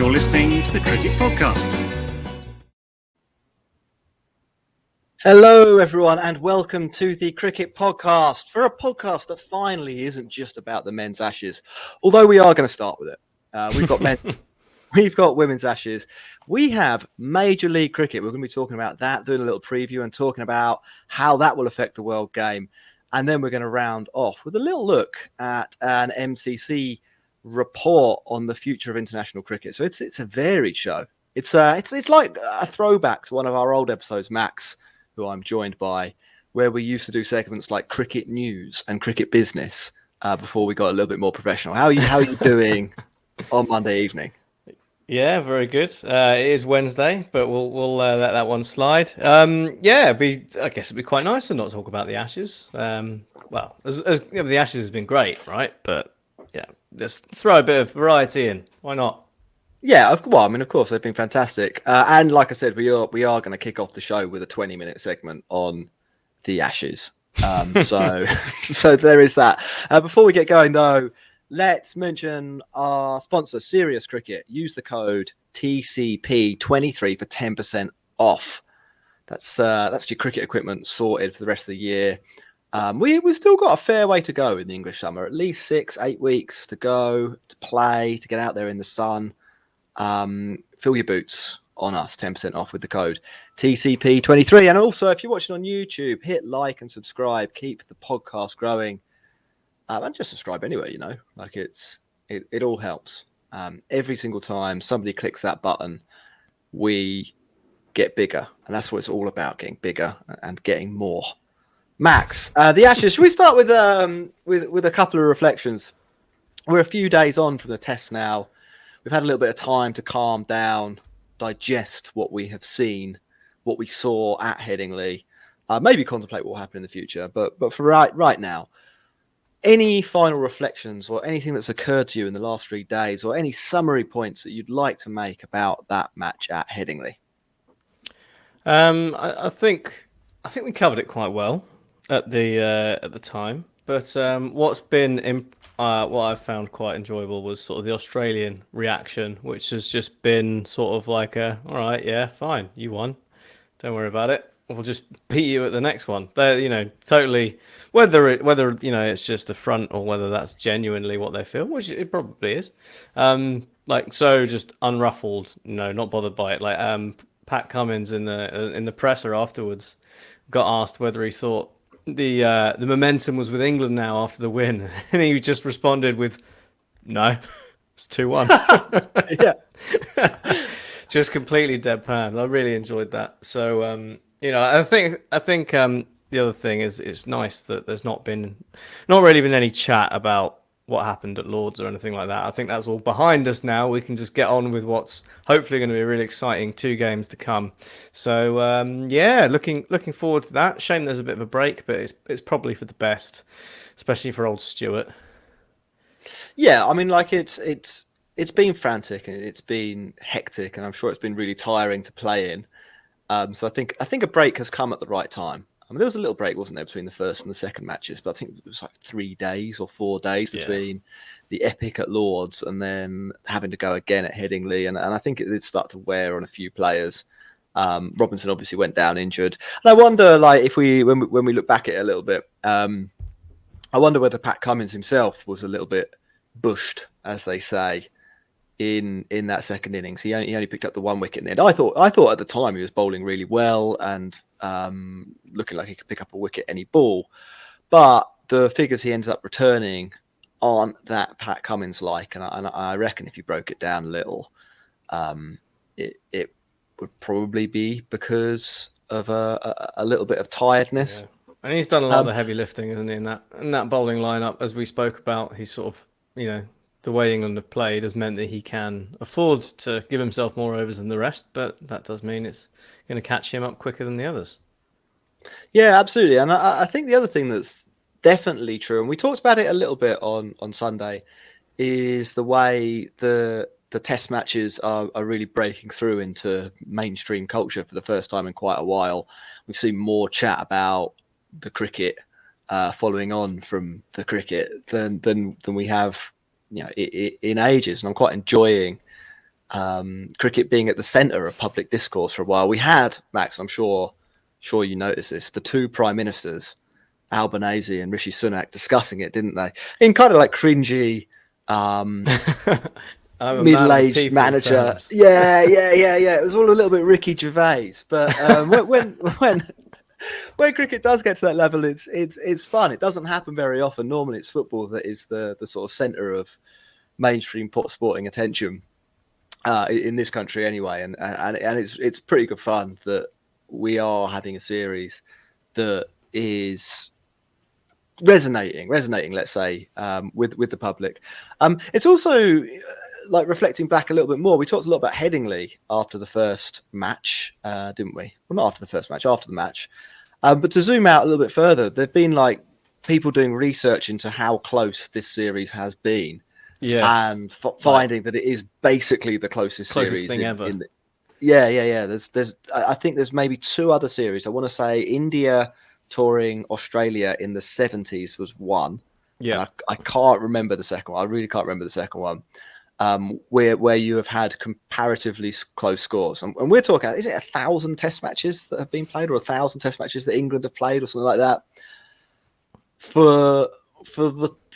You're listening to the Cricket Podcast. Hello, everyone, and welcome to the Cricket Podcast, for a podcast that finally isn't just about the men's Ashes, although we are going to start with it. We've got women's Ashes. We have Major League Cricket. We're going to be talking about that, doing a little preview and talking about how that will affect the world game. And then we're going to round off with a little look at an MCC report on the future of international cricket. So it's a varied show. It's like a throwback to one of our old episodes, Max, who I'm joined by, where we used to do segments like cricket news and cricket business before we got a little bit more professional. How are you doing on Monday evening? Yeah, very good. It is Wednesday, but we'll let that one slide. I guess it'd be quite nice to not talk about the Ashes. The Ashes has been great, right? But yeah, let's throw a bit of variety in. Why not? Yeah, of course, they've been fantastic. And like I said, we are going to kick off the show with a 20-minute segment on the Ashes. So there is that. Before we get going, though, let's mention our sponsor, Serious Cricket. Use the code TCP23 for 10% off. That's your cricket equipment sorted for the rest of the year. We've still got a fair way to go in the English summer. At least 6-8 weeks to go, to play, to get out there in the sun. Fill your boots on us, 10% off with the code TCP23. And also, if you're watching on YouTube, hit like and subscribe. Keep the podcast growing. And just subscribe anyway, it all helps. Every single time somebody clicks that button, we get bigger. And that's what it's all about, getting bigger and getting more. Max, the Ashes, should we start with a couple of reflections? We're a few days on from the test now. We've had a little bit of time to calm down, digest what we have seen, what we saw at Headingley, maybe contemplate what will happen in the future. But for right now, any final reflections or anything that's occurred to you in the last 3 days, or any summary points that you'd like to make about that match at Headingley? I think we covered it quite well at the time. But what I've found quite enjoyable was sort of the Australian reaction, which has just been sort of like all right, yeah, fine, you won, don't worry about it. We'll just beat you at the next one. They're, totally, whether it's just a front or whether that's genuinely what they feel, which it probably is. Just unruffled, not bothered by it. Like Pat Cummins in the presser afterwards got asked whether he thought the momentum was with England now after the win, and he just responded with, "No, it's 2-1." Yeah, just completely deadpan. I really enjoyed that. So I think the other thing is it's nice that there's not really been any chat about what happened at Lord's or anything like that. I think that's all behind us now. We can just get on with what's hopefully going to be a really exciting 2 games to come. So looking forward to that. Shame there's a bit of a break, but it's probably for the best, especially for old Stuart. Yeah, I mean, it's been frantic and it's been hectic, and I'm sure it's been really tiring to play in. So I think a break has come at the right time. I mean, there was a little break, wasn't there, between the first and the second matches, but I think it was like 3 days or 4 days between the epic at Lord's and then having to go again at Headingley. And I think it did start to wear on a few players. Robinson obviously went down injured. And I wonder, if when we look back at it a little bit, I wonder whether Pat Cummins himself was a little bit bushed, as they say, in that second innings. He only picked up the 1 wicket in the end. I thought at the time he was bowling really well and looking like he could pick up a wicket any ball, but the figures he ends up returning aren't that Pat Cummins like, and I reckon if you broke it down a little, it would probably be because of a little bit of tiredness. Yeah. And he's done a lot of the heavy lifting, isn't he, in that bowling lineup, as we spoke about. He's sort of, the way England have played has meant that he can afford to give himself more overs than the rest, but that does mean it's going to catch him up quicker than the others. Yeah, absolutely. And I think the other thing that's definitely true, and we talked about it a little bit on Sunday, is the way the test matches are really breaking through into mainstream culture for the first time in quite a while. We've seen more chat about the cricket following on from the cricket than we have in ages, and I'm quite enjoying cricket being at the centre of public discourse for a while. We had, Max, I'm sure you noticed this, the two prime ministers, Albanese and Rishi Sunak, discussing it, didn't they? In kind of like cringy, middle-aged manager. Terms. Yeah. It was all a little bit Ricky Gervais. But when cricket does get to that level, it's fun. It doesn't happen very often. Normally, it's football that is the sort of centre of mainstream sporting attention in this country, anyway. And it's pretty good fun that we are having a series that is resonating, let's say, with the public. It's also like reflecting back a little bit more. We talked a lot about Headingley after the first match, didn't we? Well, not after the first match, after the match. But to zoom out a little bit further, there've been like people doing research into how close this series has been, and finding that it is basically the closest series thing ever. Yeah. I think there's maybe two other series. I want to say India touring Australia in the 70s was one. Yeah, I can't remember the second one. I really can't remember the second one. Where you have had comparatively close scores, and we're talking, is it 1,000 test matches that have been played, or 1,000 test matches that England have played, or something like that? For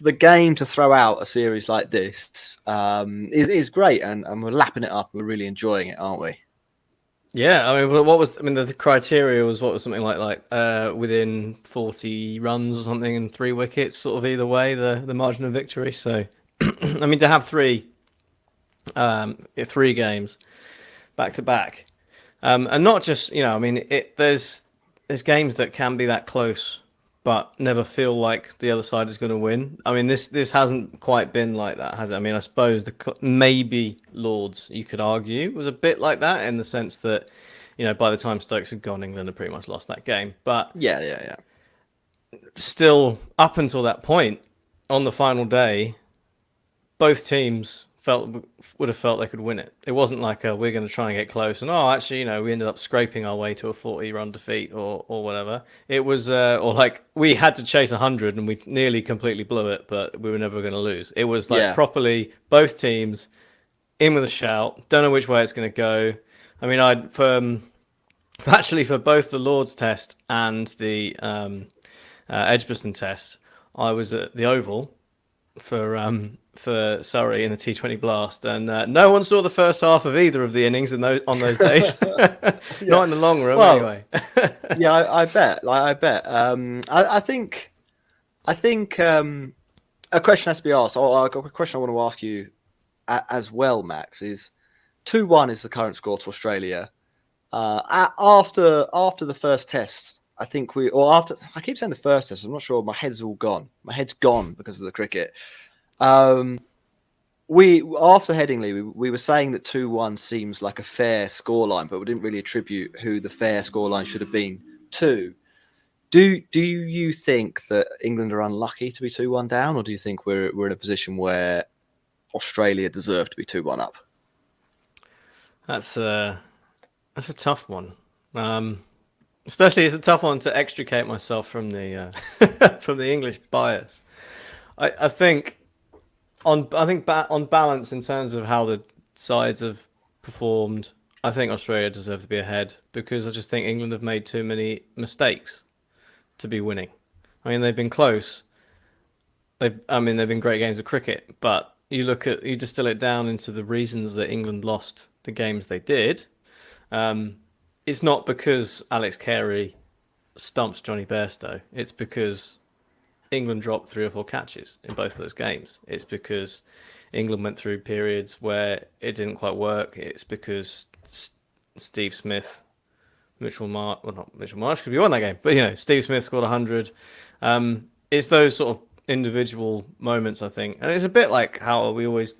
the game to throw out a series like this is great, and we're lapping it up. We're really enjoying it, aren't we? Yeah, I mean, the criteria was something like within 40 runs or something and 3 wickets, sort of either way, the margin of victory. So, I mean, to have three games back to back, and not just, I mean, there's games that can be that close but never feel like the other side is going to win. I mean, this hasn't quite been like that, has it? I mean, I suppose maybe Lords, you could argue, was a bit like that in the sense that, by the time Stokes had gone, England had pretty much lost that game. But yeah. Still, up until that point, on the final day, both teams would have felt they could win it. It wasn't like we're going to try and get close and actually, we ended up scraping our way to a 40-run defeat or whatever. It was or like we had to chase 100 and we nearly completely blew it, but we were never going to lose. It was like properly both teams in with a shout. Don't know which way it's going to go. I mean, for both the Lords Test and the Edgbaston Test, I was at the Oval for Surrey in the T20 Blast, and no one saw the first half of either of the innings on those days. Not in the long run, anyway. Yeah, I bet. I bet. I think a question has to be asked. A question I want to ask you as well, Max, is 2-1 is the current score to Australia. After the first test, I think I keep saying the first test. I'm not sure. My head's all gone. My head's gone because of the cricket. After Headingley, we were saying that 2-1 seems like a fair scoreline, but we didn't really attribute who the fair scoreline should have been to. Do you think that England are unlucky to be 2-1 down, or do you think we're in a position where Australia deserve to be 2-1 up? That's a tough one. Especially, it's a tough one to extricate myself from the from the English bias. I think on balance, in terms of how the sides have performed, I think Australia deserve to be ahead because I just think England have made too many mistakes to be winning. I mean, they've been close. They've been great games of cricket, but you distill it down into the reasons that England lost the games they did. It's not because Alex Carey stumped Johnny Bairstow. It's because England dropped 3 or 4 catches in both of those games. It's because England went through periods where it didn't quite work. It's because Steve Smith, not Mitchell Marsh, because we won that game, but Steve Smith scored 100. It's those sort of individual moments, I think, and it's a bit like how we always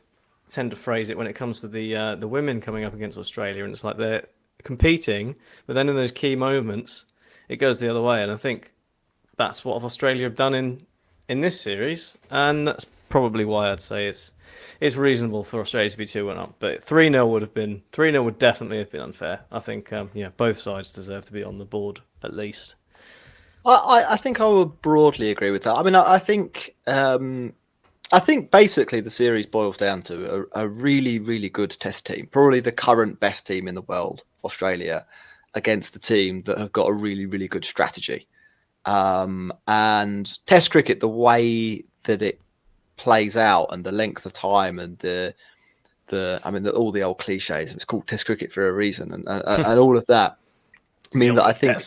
tend to phrase it when it comes to the women coming up against Australia, and it's like they're competing, but then in those key moments, it goes the other way, and I think that's what Australia have done in this series, and that's probably why I'd say it's reasonable for Australia to be 2-1 up. But 3-0 would definitely have been unfair. I think both sides deserve to be on the board at least. I think I would broadly agree with that. I mean, I think I think basically the series boils down to a really, really good test team, probably the current best team in the world, Australia, against a team that have got a really, really good strategy. And test cricket, the way that it plays out and the length of time and all the old cliches, it's called test cricket for a reason, and all of that mean that I think,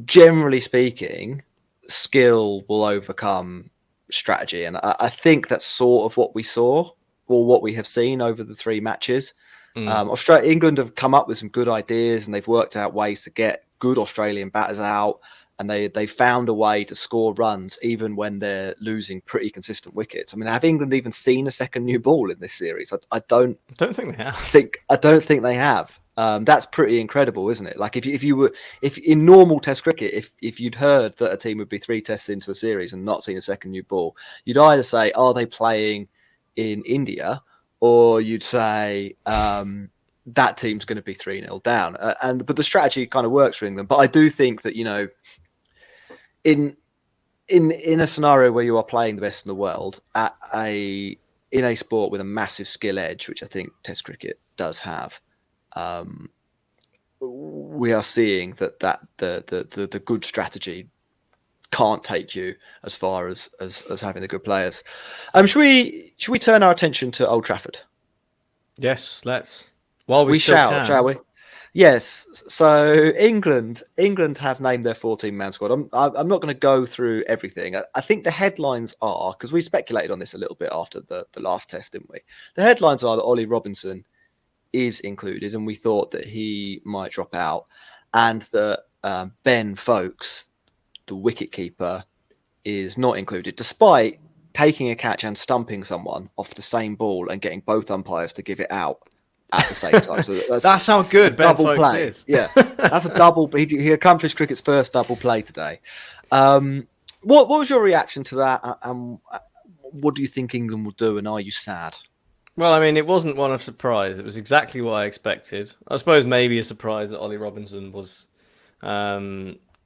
generally speaking, skill will overcome strategy, and I think that's sort of what we saw, or what we have seen over the 3 matches. England have come up with some good ideas, and they've worked out ways to get good Australian batters out, and they found a way to score runs even when they're losing pretty consistent wickets. I mean, have England even seen a second new ball in this series? I don't think they have. I don't think they have. That's pretty incredible, isn't it? Like if in normal Test cricket, if you'd heard that a team would be 3 tests into a series and not seen a second new ball, you'd either say, "Are they playing in India?" or you'd say, "That team's going to be 3-0 down." But the strategy kind of works for England. But I do think that, in a scenario where you are playing the best in the world in a sport with a massive skill edge, which I think Test cricket does have. We are seeing that the good strategy can't take you as far as having the good players. Should we turn our attention to Old Trafford? Yes, let's. While we shall we? Yes. So England have named their 14-man squad. I'm not going to go through everything. I think the headlines are, because we speculated on this a little bit after the last test, didn't we? The headlines are that Ollie Robinson is included, and we thought that he might drop out, and that Ben Foakes, the wicketkeeper, is not included, despite taking a catch and stumping someone off the same ball and getting both umpires to give it out at the same time. So that's how good Ben Foakes play. is. Yeah, that's a double. He accomplished cricket's first double play today. What was your reaction to that? What do you think England will do, and are you sad? Well, I mean, it wasn't one of surprise. It was exactly what I expected. I suppose maybe a surprise that Ollie Robinson was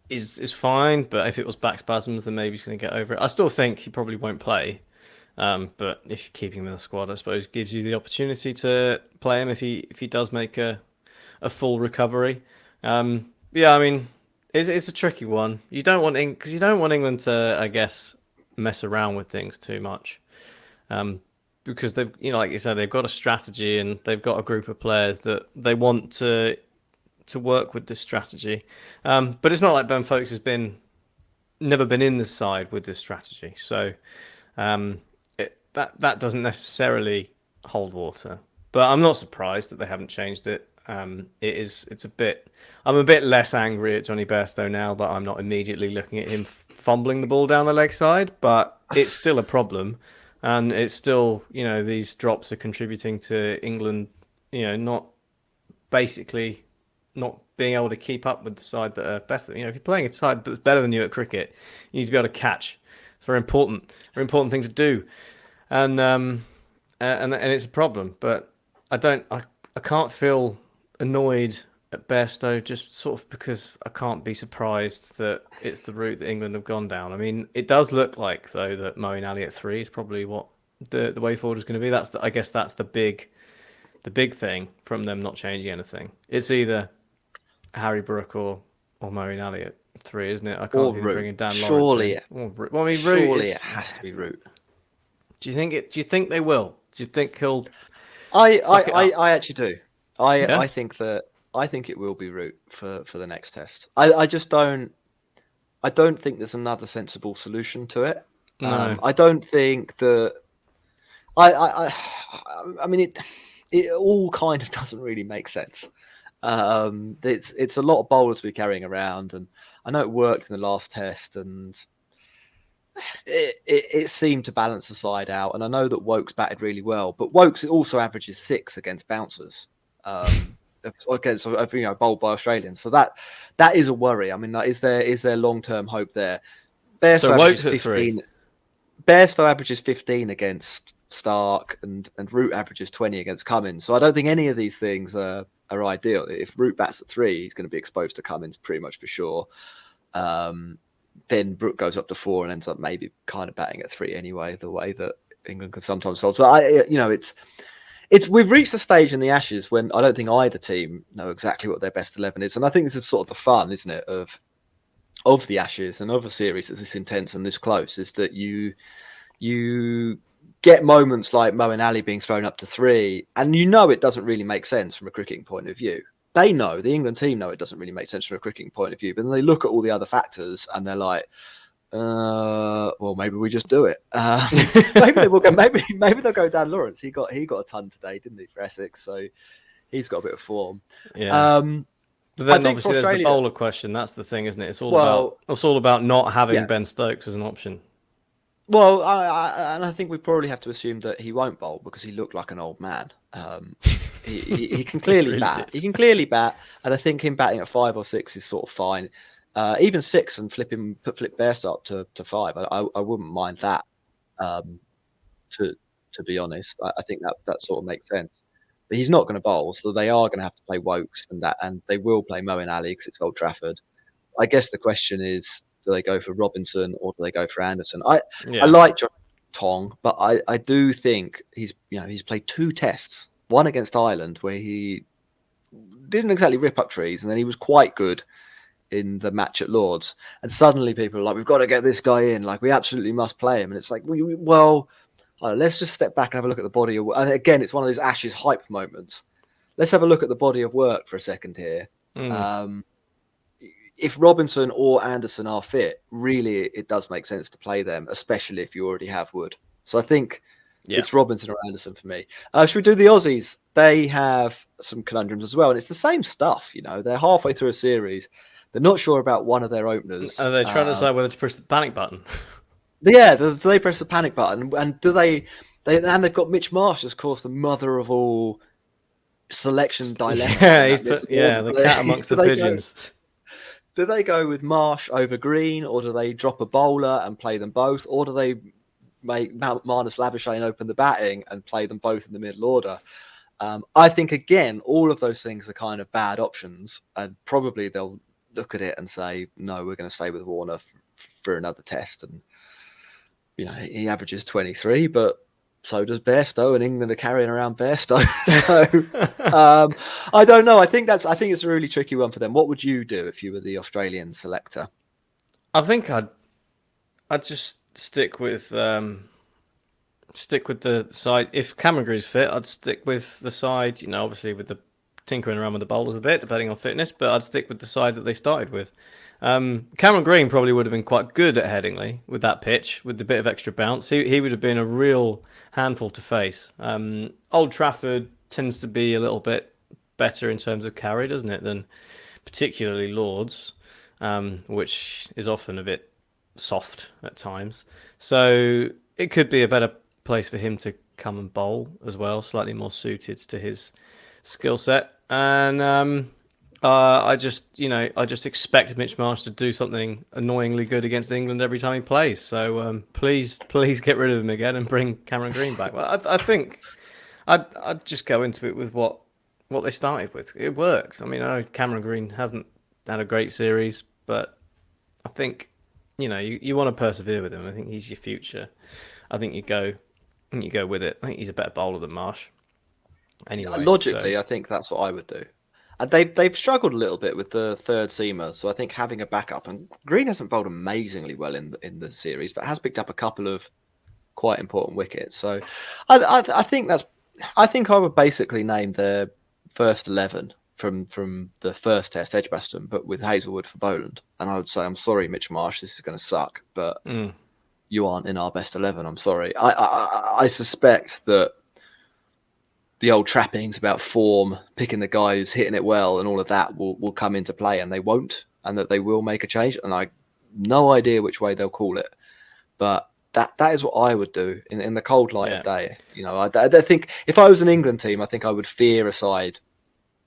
is fine, but if it was back spasms, then maybe he's going to get over it. I still think he probably won't play, but if you're keeping him in the squad, I suppose it gives you the opportunity to play him if he does make a full recovery. Yeah, I mean, it's a tricky one. You don't want England to, I guess, mess around with things too much. Because they've, like you said, they've got a strategy and they've got a group of players that they want to work with this strategy. But it's not like Ben Foakes has never been in the side with this strategy, so that doesn't necessarily hold water. But I'm not surprised that they haven't changed it. I'm a bit less angry at Johnny Bairstow now that I'm not immediately looking at him fumbling the ball down the leg side, but it's still a problem. And it's still, these drops are contributing to England, not being able to keep up with the side that are better. If you're playing a side that's better than you at cricket, you need to be able to catch. It's very important thing to do, and it's a problem. But I can't feel annoyed at Bairstow just sort of because I can't be surprised that it's the route that England have gone down. I mean, it does look like, though, that Moeen Ali at 3 is probably what the way forward is going to be. I guess that's the big thing from them not changing anything. It's either Harry Brook or Moeen Ali at 3, isn't it? I can't see them bringing Dan Lawrence. Surely it has to be Root. Do you think they will? Do you think he'll? I actually do. Yeah? I think it will be Root for the next test. I just don't. I don't think there's another sensible solution to it. No. I don't think that. I mean, it all kind of doesn't really make sense. It's a lot of bowlers to be carrying around, and I know it worked in the last test, and it seemed to balance the side out. And I know that Woakes batted really well, but Woakes also averages 6 against bouncers. Against bowled by Australians, so that is a worry. I mean, is there long-term hope there? Bairstow averages 15. Bairstow averages 15 against Stark, and Root averages 20 against Cummins. So I don't think any of these things are ideal. If Root bats at 3, he's going to be exposed to Cummins pretty much for sure. then Brook goes up to 4 and ends up maybe kind of batting at 3 anyway, the way that England can sometimes fold. So it's we've reached a stage in the Ashes when I don't think either team know exactly what their best 11 is, and I think this is sort of the fun, isn't it, of the Ashes and of a series that's this intense and this close, is that you get moments like Moeen Ali being thrown up to 3, and it doesn't really make sense from a cricketing point of view. They know, the England team know it doesn't really make sense from a cricketing point of view, but then they look at all the other factors and they're like, well, maybe we just do it. Maybe they will go. Maybe they'll go Dan Lawrence. He got a ton today, didn't he, for Essex? So he's got a bit of form. Yeah. But then obviously there's the bowler question. That's the thing, isn't it? It's all about not having Ben Stokes as an option. Well, I think we probably have to assume that he won't bowl because he looked like an old man. He can clearly bat. He can clearly bat, and I think him batting at 5 or 6 is sort of fine. Even 6 and flip Bairstow up to 5. I wouldn't mind that. To be honest, I think that sort of makes sense. But he's not going to bowl, so they are going to have to play Wokes and they will play Moeen Ali because it's Old Trafford. I guess the question is, do they go for Robinson or do they go for Anderson? I like John Tong, but I do think he's played 2 tests, one against Ireland where he didn't exactly rip up trees, and then he was quite good in the match at Lords. And suddenly people are like, we've got to get this guy in, like we absolutely must play him. And it's like, let's just step back and have a look at the body of work. And again, it's one of those Ashes hype moments. Let's have a look at the body of work for a second here. If Robinson or Anderson are fit, really it does make sense to play them, especially if you already have Wood. So I think it's Robinson or Anderson for me. Should we do the Aussies? They have some conundrums as well, and it's the same stuff. They're halfway through a series. They're not sure about one of their openers. Are they trying to decide whether to push the panic button? Yeah, do they press the panic button? And do they and they've got Mitch Marsh, of course, the mother of all selection dilemmas. Yeah, the cat amongst the pigeons. Do they go with Marsh over Green, or do they drop a bowler and play them both, or do they make Marnus Labuschagne open the batting and play them both in the middle order? I think, again, all of those things are kind of bad options, and probably they'll look at it and say, no, we're going to stay with Warner for another test. And, he averages 23, but so does Bairstow, and England are carrying around Bairstow. So I don't know. I think it's a really tricky one for them. What would you do if you were the Australian selector? I think I'd just stick with the side. If Cameron Green's fit, I'd stick with the side. Obviously with the tinkering around with the bowlers a bit, depending on fitness. But I'd stick with the side that they started with. Cameron Green probably would have been quite good at Headingley with that pitch, with the bit of extra bounce. He would have been a real handful to face. Old Trafford tends to be a little bit better in terms of carry, doesn't it, than particularly Lords, which is often a bit soft at times. So it could be a better place for him to come and bowl as well, slightly more suited to his skill set. And I just expect Mitch Marsh to do something annoyingly good against England every time he plays. So please get rid of him again and bring Cameron Green back. Well, I think I'd just go into it with what they started with. It works. I mean, I know Cameron Green hasn't had a great series, but I think you want to persevere with him. I think he's your future. I think you go with it. I think he's a better bowler than Marsh. Anyway, logically, I think that's what I would do. And they've struggled a little bit with the third seamer, so I think having a backup, and Green hasn't bowled amazingly well in the series, but has picked up a couple of quite important wickets. So I think I would basically name their first 11 from the first test, Edgbaston, but with Hazelwood for Boland. And I would say, I'm sorry, Mitch Marsh, this is going to suck, but you aren't in our best 11. I'm sorry. I suspect that the old trappings about form, picking the guy who's hitting it well and all of that will come into play, and they won't, and that they will make a change. And I no idea which way they'll call it. But that is what I would do in the cold light of day. I think if I was an England team, I think I would fear a side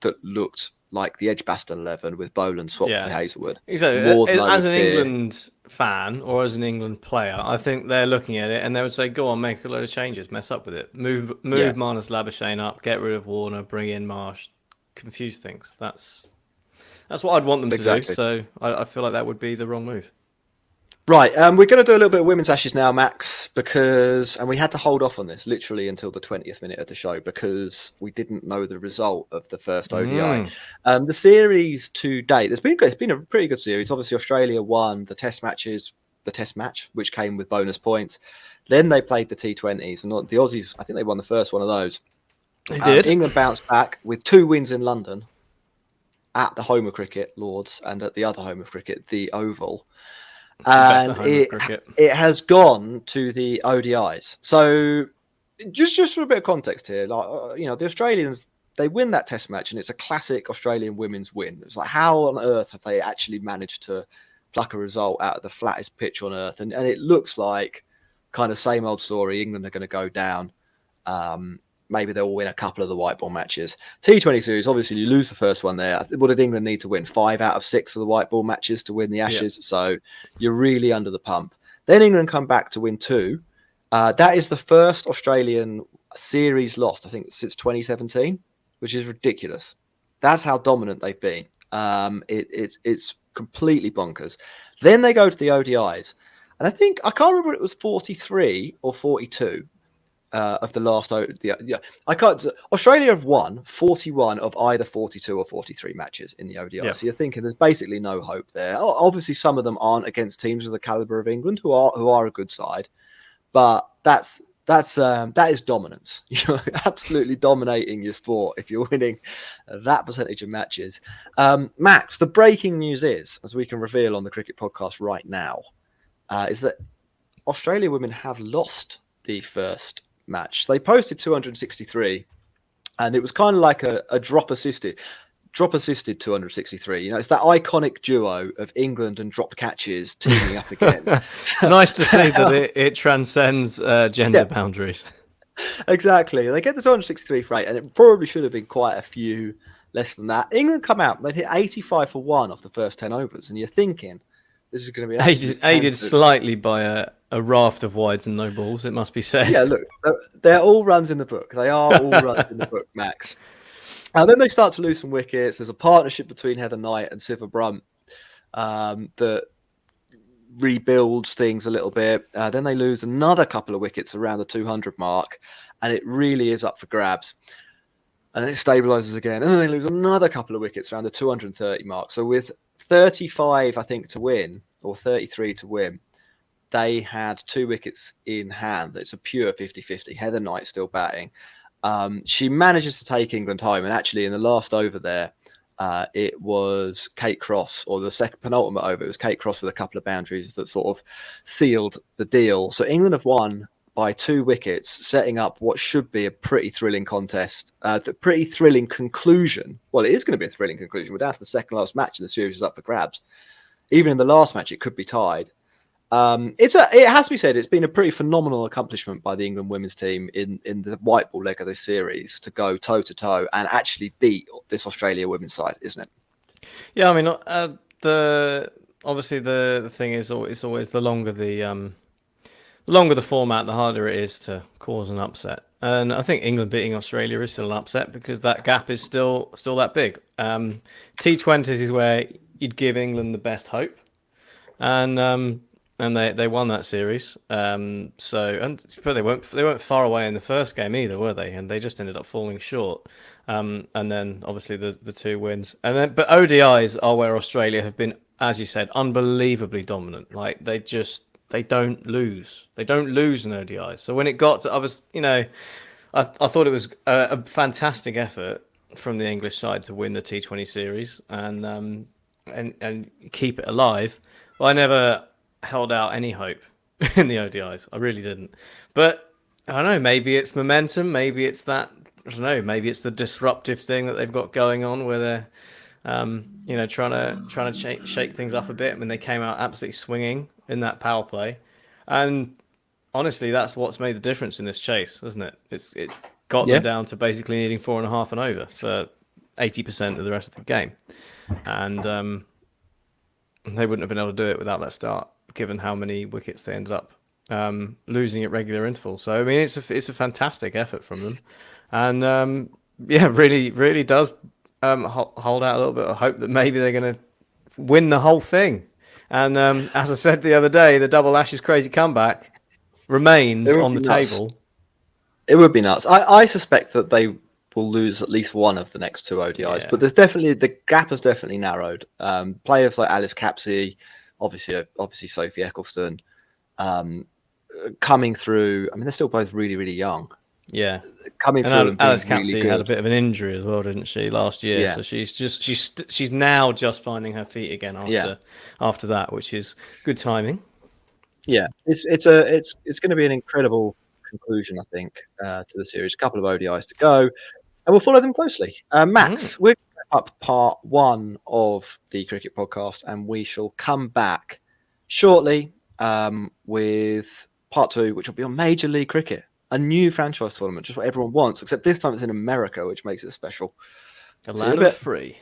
that looked like the Edgbaston 11 with Boland swapped for Hazelwood. Exactly. As an England fan or as an England player, I think they're looking at it and they would say, go on, make a load of changes, mess up with it. Move Marnus Labuschagne up, get rid of Warner, bring in Marsh, confuse things. That's what I'd want them to do. So I feel like that would be the wrong move. Right, we're going to do a little bit of women's Ashes now, Max, and we had to hold off on this literally until the 20th minute of the show because we didn't know the result of the first ODI. The series to date, it's been a pretty good series. Obviously, Australia won the test match, which came with bonus points. Then they played the T20s, and the Aussies, I think they won the first one of those. They did. England bounced back with 2 wins in London at the home of cricket, Lords, and at the other home of cricket, the Oval. And it has gone to the ODIs. So just for a bit of context here, the Australians, they win that test match and it's a classic Australian women's win. It's like, how on earth have they actually managed to pluck a result out of the flattest pitch on earth? And it looks like kind of same old story. England are going to go down. Maybe they'll win a couple of the white ball matches. T20 series, obviously, you lose the first one there. What did England need to win? 5 out of 6 of the white ball matches to win the Ashes. Yep. So you're really under the pump. Then England come back to win 2. That is the first Australian series lost, I think, since 2017, which is ridiculous. That's how dominant they've been. It's completely bonkers. Then they go to the ODIs. And I can't remember if it was 43 or 42. Of the last, Australia have won 41 of either 42 or 43 matches in the ODI. Yeah. So you're thinking there's basically no hope there. Obviously, some of them aren't against teams of the caliber of England, who are a good side, but that is dominance. You're absolutely dominating your sport if you're winning that percentage of matches. Max, the breaking news is, as we can reveal on the Cricket Podcast right now, is that Australia women have lost the first match. They posted 263 and it was kind of like a drop assisted 263. It's that iconic duo of England and drop catches teaming up again. It's nice to see that it transcends gender boundaries. Exactly. They get the 263 for 8 and it probably should have been quite a few less than that. England come out, they hit 85 for 1 off the first 10 overs and you're thinking this is going to be aided slightly by a raft of wides and no balls, it must be said. Yeah, look, they're all runs in the book. They are all runs in the book, Max. And then they start to lose some wickets. There's a partnership between Heather Knight and Siva Brunt that rebuilds things a little bit. Then they lose another couple of wickets around the 200 mark, and it really is up for grabs. And then it stabilises again. And then they lose another couple of wickets around the 230 mark. So with 35, I think, to win, or 33 to win, they had 2 wickets in hand. It's a pure 50-50. Heather Knight still batting. She manages to take England home. And actually, in the last over there, it was Kate Cross, or the second penultimate over, it was Kate Cross with a couple of boundaries that sort of sealed the deal. So England have won by 2 wickets, setting up what should be a pretty thrilling contest, the pretty thrilling conclusion. Well, it is going to be a thrilling conclusion. We're down to the second last match, and the series is up for grabs. Even in the last match, it could be tied. It has to be said, it's been a pretty phenomenal accomplishment by the England women's team in the white ball leg of this series to go toe to toe and actually beat this Australia women's side, isn't it? Yeah, I mean, obviously the thing is, it's always the longer the format, the harder it is to cause an upset. And I think England beating Australia is still an upset because that gap is still that big. T20s is where you'd give England the best hope, and they won that series. But they weren't far away in the first game either, were they? And they just ended up falling short. And then obviously the 2 wins, but ODIs are where Australia have been, as you said, unbelievably dominant. Like they don't lose. They don't lose in ODIs. So when it got to, I thought it was a fantastic effort from the English side to win the T20 series and keep it alive. Well, I never held out any hope in the ODIs. I really didn't. But I don't know, maybe it's momentum, maybe it's that, I don't know, maybe it's the disruptive thing that they've got going on where they're trying to shake things up a bit. I mean, they came out absolutely swinging in that power play. And honestly, that's what's made the difference in this chase, hasn't it? It got them down to basically needing 4.5 and over for 80% of the rest of the game. And they wouldn't have been able to do it without that start, given how many wickets they ended up losing at regular intervals. So, I mean, it's a fantastic effort from them. And, really, really does hold out a little bit of hope that maybe they're going to win the whole thing. And as I said the other day, the double Ashes crazy comeback remains It would on be the nuts. table. It would be nuts. I suspect that they will lose at least one of the next two ODIs, Yeah. but the gap has definitely narrowed. Players like Alice Capsey, obviously Sophie Eccleston, coming through. I mean, they're still both really, really young. Yeah. Coming And through and being Alice really Capsey good. had a bit of an injury as well, didn't she, last year? Yeah. So she's now just finding her feet again after that, which is good timing. Yeah, it's going to be an incredible conclusion, I think, to the series. A couple of ODIs to go, and we'll follow them closely. Max, we're up part 1 of the cricket podcast, and we shall come back shortly with part 2, which will be on Major League Cricket, a new franchise tournament, just what everyone wants, except this time it's in America, which makes it special. The See you in land a of bit. free.